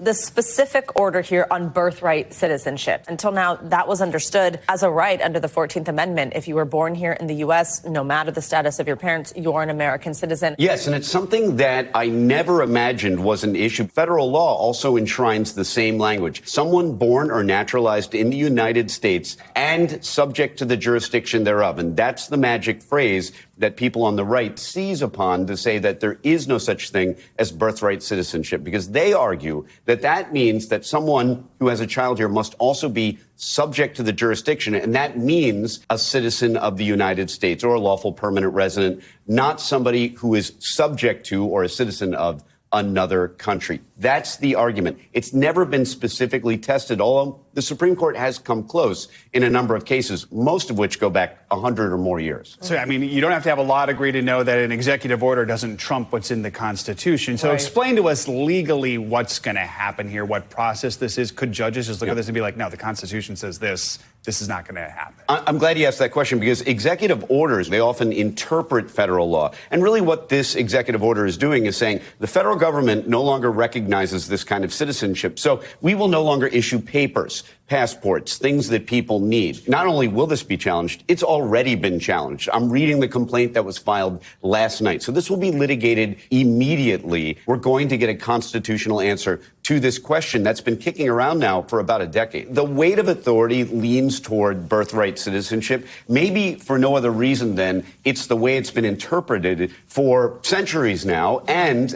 The specific order here on birthright citizenship. Until now, that was understood as a right under the 14th Amendment. If you were born here in the U.S., no matter the status of your parents, you're an American citizen. Yes, and it's something that I never imagined was an issue. Federal law also enshrines the same language. Someone born or naturalized in the United States and subject to the jurisdiction thereof. And that's the magic phrase that people on the right seize upon to say that there is no such thing as birthright citizenship, because they argue that that means that someone who has a child here must also be subject to the jurisdiction, and that means a citizen of the United States or a lawful permanent resident, not somebody who is subject to or a citizen of another country. That's the argument. It's never been specifically tested, although the Supreme Court has come close in a number of cases, most of which go back 100 or more years. So, I mean, you don't have to have a law degree to know that an executive order doesn't trump what's in the Constitution. So explain to us legally what's going to happen here, what process this is. Could judges just look at this and be like, no, the Constitution says this is not going to happen? I'm glad you asked that question, because executive orders, they often interpret federal law. And really what this executive order is doing is saying the federal government no longer recognizes this kind of citizenship. So we will no longer issue papers, passports, things that people need. Not only will this be challenged, it's already been challenged. I'm reading the complaint that was filed last night. So this will be litigated immediately. We're going to get a constitutional answer to this question that's been kicking around now for about a decade. The weight of authority leans toward birthright citizenship, maybe for no other reason than it's the way it's been interpreted for centuries now. And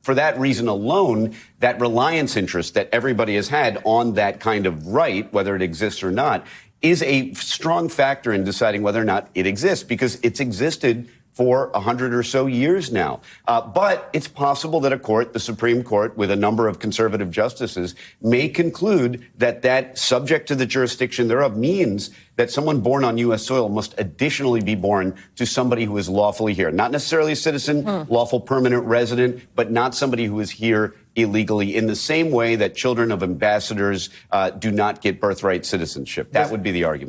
for that reason alone, that reliance interest that everybody has had on that kind of right, whether it exists or not, is a strong factor in deciding whether or not it exists, because it's existed for 100 or so years now. But it's possible that a court, the Supreme Court, with a number of conservative justices, may conclude that that subject to the jurisdiction thereof means that someone born on U.S. soil must additionally be born to somebody who is lawfully here. Not necessarily a citizen, lawful permanent resident, but not somebody who is here illegally, in the same way that children of ambassadors do not get birthright citizenship. That would be the argument.